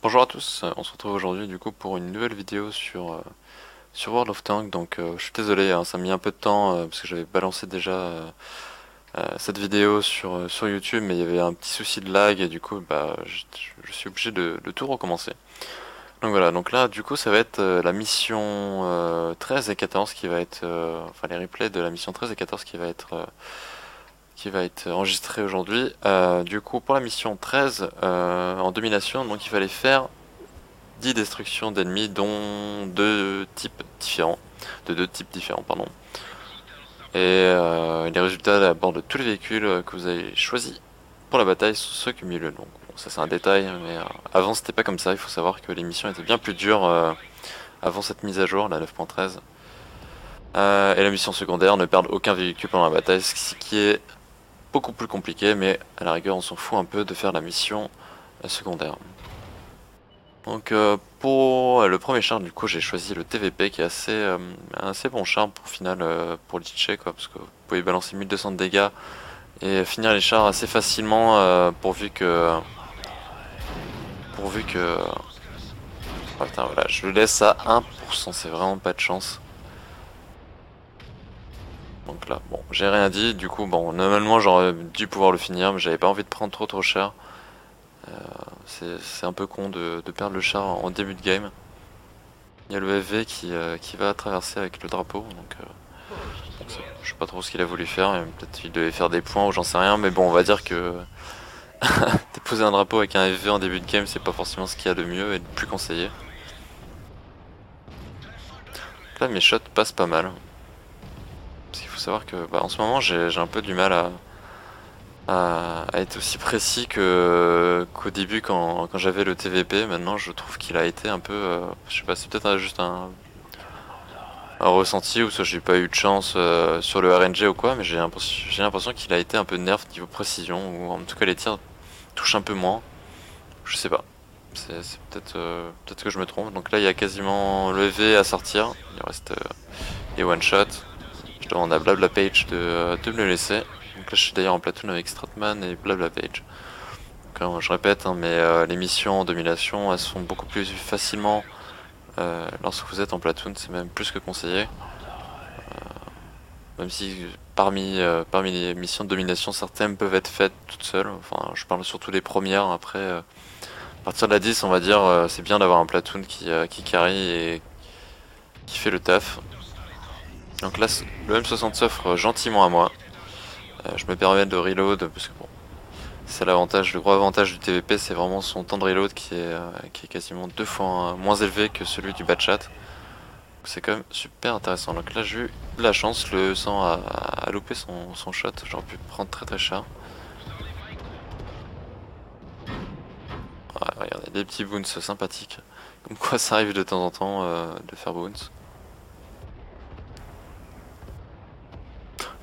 Bonjour à tous, on se retrouve aujourd'hui du coup pour une nouvelle vidéo sur World of Tanks. Donc je suis désolé, hein, ça a mis un peu de temps parce que j'avais balancé déjà cette vidéo sur YouTube, mais il y avait un petit souci de lag et du coup je suis obligé de tout recommencer. Donc voilà, donc là du coup ça va être la mission 13 et 14 qui va être, enfin les replays de la mission 13 et 14 qui va être enregistré aujourd'hui. Du coup pour la mission 13 en domination, donc il fallait faire 10 destructions d'ennemis, dont de deux types différents, pardon. Et les résultats à bord de tous les véhicules que vous avez choisis pour la bataille sont ceux cumulés. Donc bon, ça c'est un détail, mais avant c'était pas comme ça. Il faut savoir que les missions étaient bien plus dures avant cette mise à jour, la 9.13. Et la mission secondaire, ne perdre aucun véhicule pendant la bataille, ce qui est beaucoup plus compliqué, mais à la rigueur on s'en fout un peu de faire la mission secondaire. Donc pour le premier char, du coup j'ai choisi le TVP qui est assez bon char pour final pour leacher quoi, parce que vous pouvez balancer 1200 de dégâts et finir les chars assez facilement pourvu que oh, putain voilà, je le laisse à 1%, c'est vraiment pas de chance. Donc là bon, j'ai rien dit, du coup bon normalement j'aurais dû pouvoir le finir, mais j'avais pas envie de prendre trop cher. C'est un peu con de perdre le char en début de game. Il y a le FV qui va traverser avec le drapeau, donc je sais pas trop ce qu'il a voulu faire. Peut-être qu'il devait faire des points ou j'en sais rien, mais bon, on va dire que déposer un drapeau avec un FV en début de game, c'est pas forcément ce qu'il y a de mieux et de plus conseillé. Donc là, mes shots passent pas mal. Parce qu'il faut savoir que en ce moment, j'ai un peu du mal à être aussi précis qu'au début quand j'avais le TVP. Maintenant, je trouve qu'il a été un peu. Je sais pas, c'est peut-être juste un ressenti ou soit j'ai pas eu de chance sur le RNG ou quoi, mais j'ai l'impression qu'il a été un peu nerf niveau précision, ou en tout cas les tirs touchent un peu moins. Je sais pas. C'est peut-être que je me trompe. Donc là il y a quasiment le V à sortir. Il reste les one shot. Je demande à Blabla Page de me le laisser. Donc là je suis d'ailleurs en platoon avec Stratman et Blabla Page. Donc, je répète, hein, mais les missions en domination elles se font beaucoup plus facilement lorsque vous êtes en platoon, c'est même plus que conseillé. Même si parmi les missions de domination, certaines peuvent être faites toutes seules. Enfin, je parle surtout des premières. Après, à partir de la 10, on va dire, c'est bien d'avoir un platoon qui carry et qui fait le taf. Donc là, le M60 s'offre gentiment à moi. Je me permets de reload parce que bon, c'est l'avantage, le gros avantage du TVP, c'est vraiment son temps de reload qui est quasiment 2 fois moins élevé que celui du Batchat. C'est quand même super intéressant. Donc là, j'ai eu de la chance, le sang a loupé son shot. J'aurais pu prendre très cher. Ouais, regardez, des petits boons sympathiques. Comme quoi, ça arrive de temps en temps de faire boons.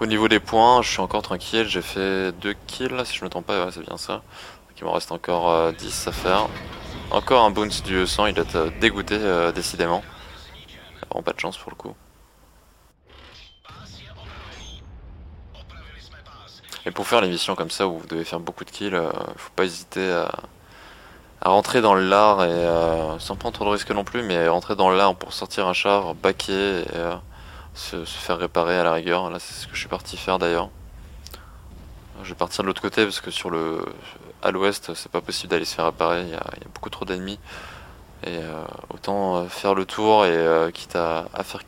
Au niveau des points, je suis encore tranquille. J'ai fait 2 kills, si je me trompe pas, ouais, c'est bien ça. Donc il m'en reste encore 10 à faire. Encore un boons du sang, il doit être dégoûté décidément. Vraiment pas de chance pour le coup. Et pour faire les missions comme ça où vous devez faire beaucoup de kills, faut pas hésiter à rentrer dans l'art et sans prendre trop de risques non plus, mais rentrer dans l'art pour sortir un char, backer et se faire réparer à la rigueur. Là, c'est ce que je suis parti faire d'ailleurs. Je vais partir de l'autre côté parce que à l'ouest, c'est pas possible d'aller se faire réparer. Il y a beaucoup trop d'ennemis et autant faire le tour et quitte à faire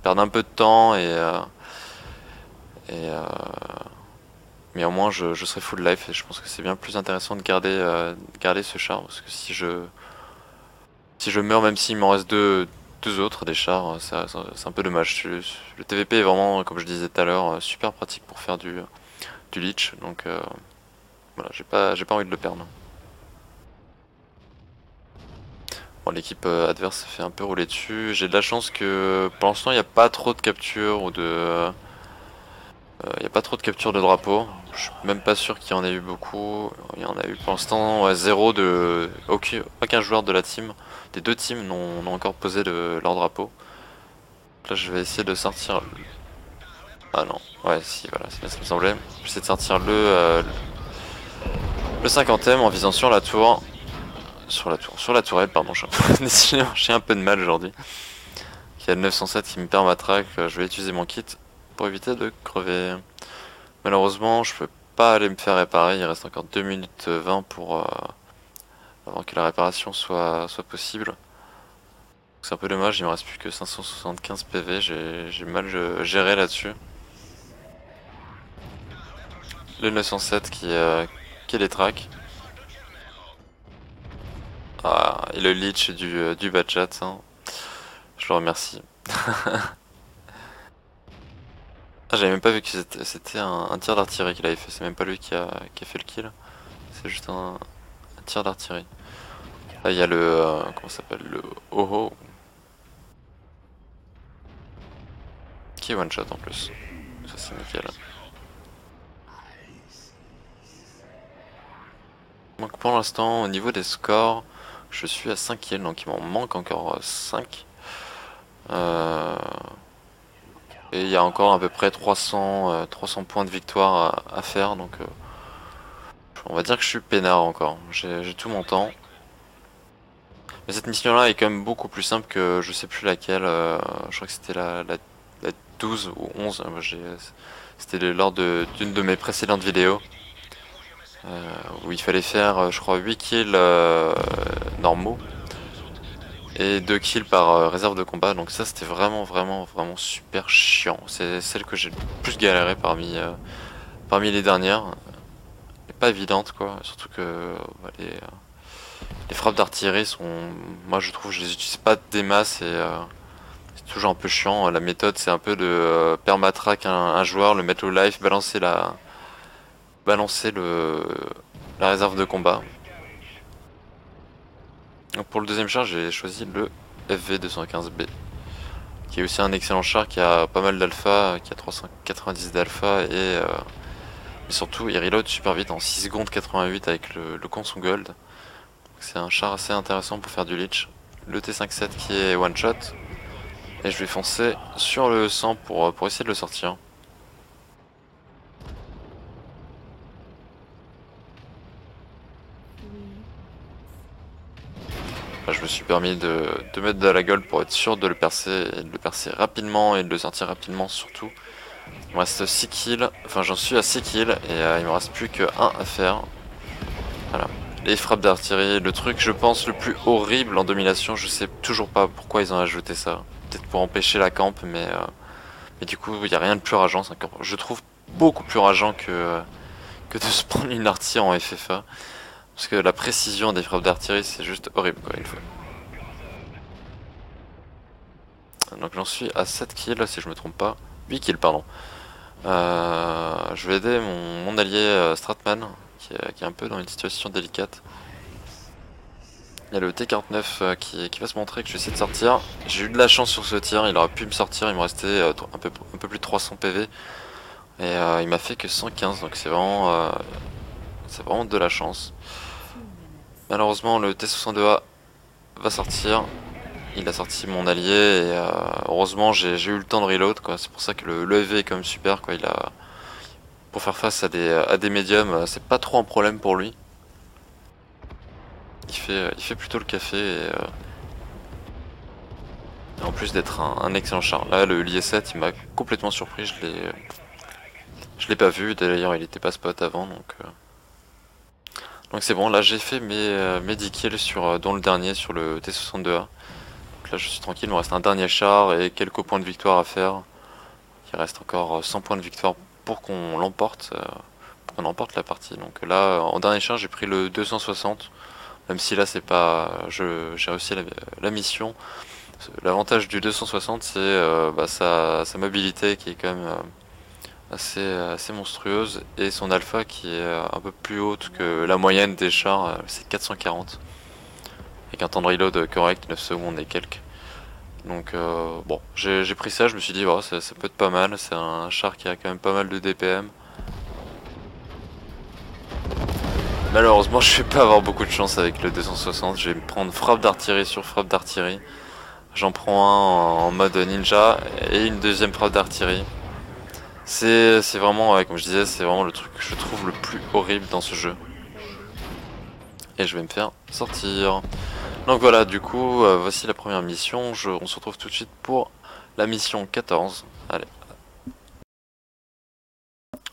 perdre un peu de temps et mais au moins je serai full life et je pense que c'est bien plus intéressant de garder ce char parce que si je meurs, même s'il m'en reste deux autres des chars, c'est un peu dommage. Le TVP est vraiment, comme je disais tout à l'heure, super pratique pour faire du leech, donc voilà, j'ai pas envie de le perdre. Bon, l'équipe adverse s'est fait un peu rouler dessus. J'ai de la chance que pour l'instant il n'y a pas trop de captures il y a pas trop de captures de drapeau. Je suis même pas sûr qu'il y en ait eu beaucoup. Il y en a eu pour l'instant ouais, zéro de aucun joueur de la team. Des deux teams n'ont encore posé leur drapeau. Là, je vais essayer de sortir. Ah non, ouais, si, voilà, c'est bien ce qui me semblait. Je vais essayer de sortir le 50ème en visant sur la tour. sur la tour, sur la tourelle, pardon, j'ai un peu de mal aujourd'hui. Il y a le 907 qui me perd ma track, je vais utiliser mon kit pour éviter de crever. Malheureusement, je peux pas aller me faire réparer, il reste encore 2 minutes 20 pour avant que la réparation soit possible. C'est un peu dommage, il me reste plus que 575 PV, j'ai mal géré là-dessus. Le 907 qui est les tracks. Ah, et le leech du bas chat, hein. Je le remercie. Ah, j'avais même pas vu que c'était un tir d'artillerie qu'il avait fait, c'est même pas lui qui a fait le kill. C'est juste un tir d'artillerie. Là, il y a le... comment ça s'appelle? Le Oho. Qui est one shot en plus. Ça c'est nickel. Donc pour l'instant, au niveau des scores, je suis à 5 kills, donc il m'en manque encore 5. Et il y a encore à peu près 300 points de victoire à faire, donc on va dire que je suis peinard encore. J'ai tout mon temps. Mais cette mission-là est quand même beaucoup plus simple que je sais plus laquelle. Je crois que c'était la 12 ou 11. C'était lors d'une de mes précédentes vidéos. Où il fallait faire, je crois, 8 kills normaux. Et 2 kills par réserve de combat. Donc ça, c'était vraiment super chiant. C'est celle que j'ai le plus galéré parmi les dernières. Elle est pas évidente, quoi. Surtout que bah, les frappes d'artillerie sont... Moi, je trouve, je les utilise pas des masses et... c'est toujours un peu chiant. La méthode, c'est un peu de permatrack un joueur, le mettre au life, balancer la réserve de combat. Donc pour le deuxième char, j'ai choisi le FV215B, qui est aussi un excellent char qui a pas mal d'alpha, qui a 390 d'alpha et surtout il reload super vite en 6 secondes 88 avec le Conson Gold. C'est un char assez intéressant pour faire du leech. Le T57 qui est one shot. Et je vais foncer sur le 100 pour essayer de le sortir. Là, je me suis permis de mettre de la gueule pour être sûr de le percer, et de le percer rapidement et de le sortir rapidement surtout. Il me reste 6 kills, enfin j'en suis à 6 kills et il me reste plus que 1 à faire. Voilà. Les frappes d'artillerie, le truc je pense le plus horrible en domination, je sais toujours pas pourquoi ils ont ajouté ça. Peut-être pour empêcher la camp, mais du coup il n'y a rien de plus rageant, je trouve beaucoup plus rageant que de se prendre une artillerie en FFA. Parce que la précision des frappes d'artillerie c'est juste horrible quoi, une fois. Donc j'en suis à 7 kills si je me trompe pas. 8 kills pardon. Je vais aider mon allié Stratman qui est un peu dans une situation délicate. Il y a le T49 qui va se montrer que je vais essayer de sortir. J'ai eu de la chance sur ce tir, il aurait pu me sortir, il me restait un peu plus de 300 PV. Et il m'a fait que 115 donc c'est vraiment de la chance. Malheureusement le T62A va sortir. Il a sorti mon allié et heureusement j'ai eu le temps de reload quoi. C'est pour ça que le EV est quand même super quoi. Pour faire face à des médiums, c'est pas trop un problème pour lui. Il fait plutôt le café et en plus d'être un excellent char. Là le l'IS-7 il m'a complètement surpris, je l'ai pas vu, d'ailleurs il était pas spot avant donc c'est bon, là j'ai fait mes 10 kills dont le dernier sur le T62A. Donc là je suis tranquille, il me reste un dernier char et quelques points de victoire à faire. Il reste encore 100 points de victoire pour qu'on l'emporte la partie. Donc là en dernier char j'ai pris le 260, même si là c'est pas... j'ai réussi la mission. L'avantage du 260 c'est sa mobilité qui est quand même assez monstrueuse et son alpha qui est un peu plus haute que la moyenne des chars, c'est 440 avec un temps de reload correct, 9 secondes et quelques. Donc bon, j'ai pris ça, je me suis dit oh, ça peut être pas mal, c'est un char qui a quand même pas mal de DPM. Malheureusement je vais pas avoir beaucoup de chance avec le 260, je vais me prendre frappe d'artillerie sur frappe d'artillerie. J'en prends un en mode ninja et une deuxième frappe d'artillerie. C'est vraiment, comme je disais, c'est vraiment le truc que je trouve le plus horrible dans ce jeu. et je vais me faire sortir. Donc voilà, du coup, voici la première mission. On se retrouve tout de suite pour la mission 14. Allez.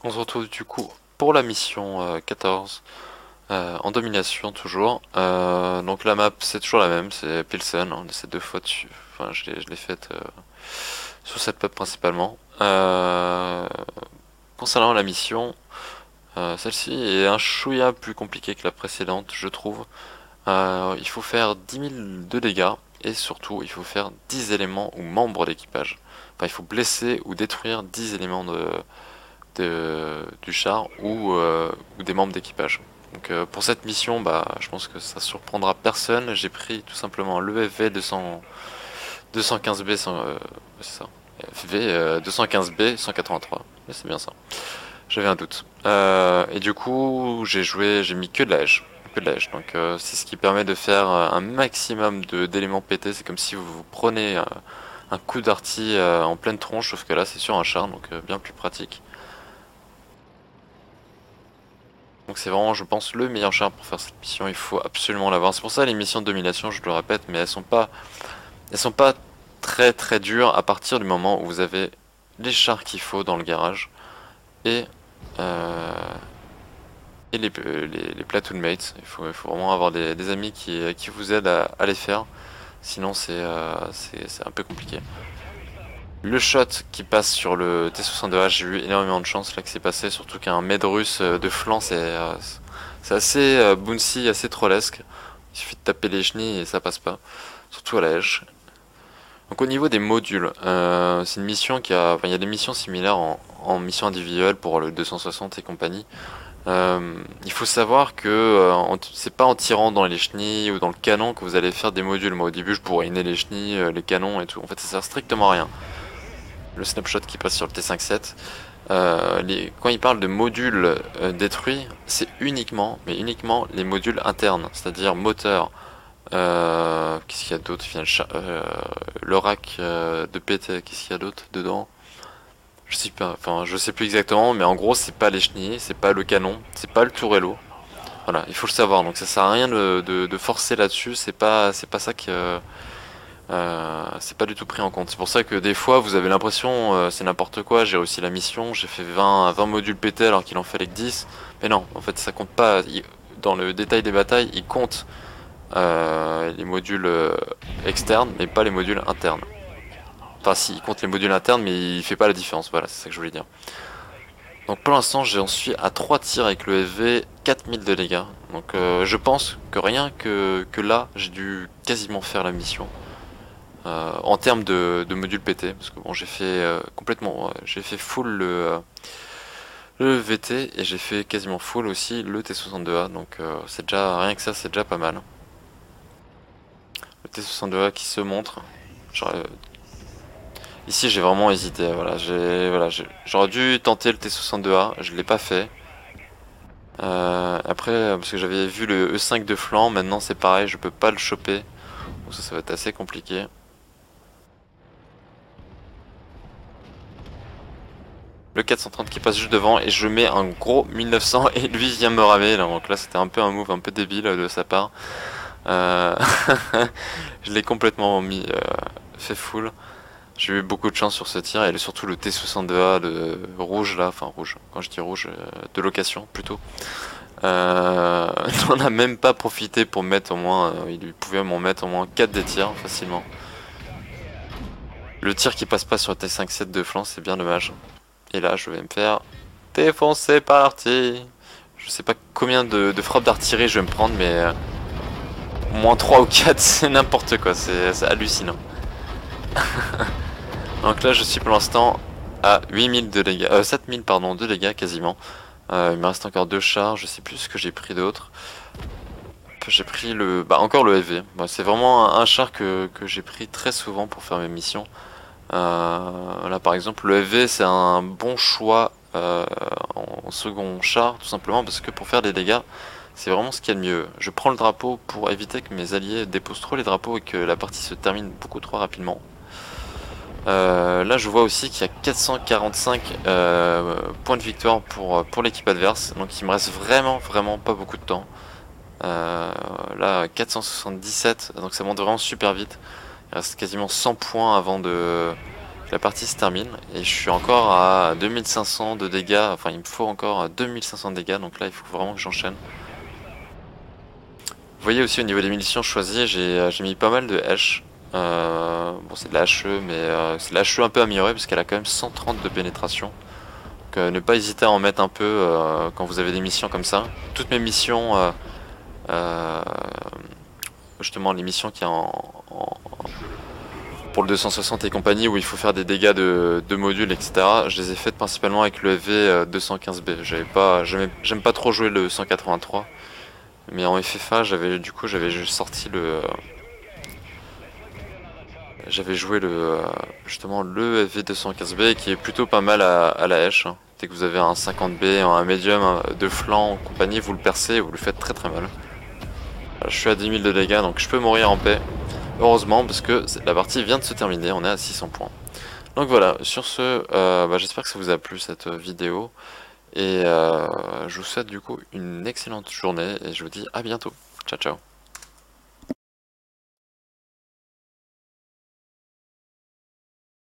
On se retrouve du coup pour la mission 14. En domination toujours. Donc la map c'est toujours la même, c'est Pilsen. On essaie deux fois dessus. Enfin, je l'ai faite sur cette map principalement. Concernant la mission, celle-ci est un chouïa plus compliquée que la précédente, je trouve. Il faut faire 10 000 de dégâts et surtout il faut faire 10 éléments ou membres d'équipage. Enfin, il faut blesser ou détruire 10 éléments du char ou des membres d'équipage. Donc pour cette mission, bah, je pense que ça surprendra personne. J'ai pris tout simplement l'EFV 215B, c'est ça. FV 215B 183. Mais c'est bien ça. J'avais un doute. Et du coup, j'ai mis que de la hache. Que de la hache. Donc c'est ce qui permet de faire un maximum d'éléments pétés. C'est comme si vous prenez un coup d'artille en pleine tronche, sauf que là c'est sur un char, donc bien plus pratique. Donc c'est vraiment, je pense, le meilleur char pour faire cette mission. Il faut absolument l'avoir. C'est pour ça les missions de domination, je le répète, mais elles sont pas très très dures à partir du moment où vous avez les chars qu'il faut dans le garage et euh, les platoon mates. Il faut vraiment avoir des amis qui vous aident à les faire. Sinon c'est un peu compliqué. Le shot qui passe sur le T62A, j'ai eu énormément de chance là que c'est passé, surtout qu'un med russe de flanc c'est assez bouncy, assez trollesque. Il suffit de taper les chenilles et ça passe pas, surtout à la hache. Donc au niveau des modules, c'est une mission il y a des missions similaires en mission individuelle pour le 260 et compagnie. Il faut savoir que c'est pas en tirant dans les chenilles ou dans le canon que vous allez faire des modules. Moi au début je pourrais inner les chenilles, les canons et tout. En fait ça sert strictement à rien. Le snapshot qui passe sur le T57. Quand il parle de modules détruits, c'est uniquement les modules internes, c'est-à-dire moteur. Qu'est-ce qu'il y a d'autre? Le rack de PT, qu'est-ce qu'il y a d'autre dedans? Je sais pas, enfin je sais plus exactement, mais en gros c'est pas les chenilles, c'est pas le canon, c'est pas le tourello. Voilà, il faut le savoir. Donc ça sert à rien de forcer là-dessus. C'est pas ça que c'est pas du tout pris en compte. C'est pour ça que des fois vous avez l'impression c'est n'importe quoi, j'ai réussi la mission, j'ai fait 20 modules PT alors qu'il en fallait que 10. Mais non, en fait ça compte pas. Dans le détail des batailles, il compte les modules externes, mais pas les modules internes. Enfin si, il compte les modules internes, mais il fait pas la différence, voilà, c'est ça que je voulais dire. Donc pour l'instant j'en suis à 3 tirs avec le FV, 4000 de dégâts. Donc je pense que rien que là, j'ai dû quasiment faire la mission. En termes de module PT, parce que bon j'ai fait j'ai fait full le VT et j'ai fait quasiment full aussi le T62A, donc c'est déjà, rien que ça c'est déjà pas mal. Le T62A qui se montre, ici j'ai vraiment hésité, j'aurais dû tenter le T62A, je l'ai pas fait. Après, parce que j'avais vu le E5 de flanc, maintenant c'est pareil, je peux pas le choper, donc ça va être assez compliqué. Le 430 qui passe juste devant et je mets un gros 1900 et lui vient me ramer là. Donc là c'était un peu un move un peu débile de sa part. Je l'ai complètement fait full. J'ai eu beaucoup de chance sur ce tir et surtout le T62A de rouge là, enfin rouge, quand je dis rouge, de location plutôt. On n'a même pas profité pour mettre au moins, il pouvait m'en mettre au moins 4 des tirs facilement. Le tir qui passe pas sur le T57 de flanc c'est bien dommage. Et là, je vais me faire défoncer par l'artillerie. Je sais pas combien de frappes d'artillerie je vais me prendre, mais au moins 3 ou 4, c'est n'importe quoi. C'est hallucinant. Donc là, je suis pour l'instant à 8000 de dégâts, 7000 pardon, de dégâts quasiment. Il me reste encore 2 chars, je sais plus ce que j'ai pris d'autre. J'ai pris encore le FV. C'est vraiment un char que j'ai pris très souvent pour faire mes missions. Là par exemple le FV c'est un bon choix en second char tout simplement parce que pour faire des dégâts c'est vraiment ce qu'il y a de mieux. Je prends le drapeau pour éviter que mes alliés déposent trop les drapeaux et que la partie se termine beaucoup trop rapidement. Là je vois aussi qu'il y a 445 points de victoire pour l'équipe adverse, donc il me reste vraiment pas beaucoup de temps. Là 477, donc ça monte vraiment super vite. Il reste quasiment 100 points avant que la partie se termine. Et je suis encore à 2500 de dégâts, enfin il me faut encore 2500 de dégâts, donc là il faut vraiment que j'enchaîne. Vous voyez aussi au niveau des munitions choisies, j'ai mis pas mal de hache. Bon c'est de la HE, mais c'est de la HE un peu améliorée parce qu'elle a quand même 130 de pénétration. Donc ne pas hésiter à en mettre un peu quand vous avez des missions comme ça. Toutes mes missions, justement les missions qui pour le 260 et compagnie où il faut faire des dégâts de modules, etc. Je les ai faites principalement avec le FV 215B. J'aime pas trop jouer le 183. Mais en FFA, j'avais juste sorti j'avais joué justement le FV215B qui est plutôt pas mal à la hache. Hein. Dès que vous avez un 50B, un médium de flanc, compagnie, vous le percez et vous le faites très très mal. Je suis à 10 000 de dégâts donc je peux mourir en paix. Heureusement parce que la partie vient de se terminer, on est à 600 points. Donc voilà, sur ce, j'espère que ça vous a plu cette vidéo. Et je vous souhaite du coup une excellente journée et je vous dis à bientôt. Ciao ciao.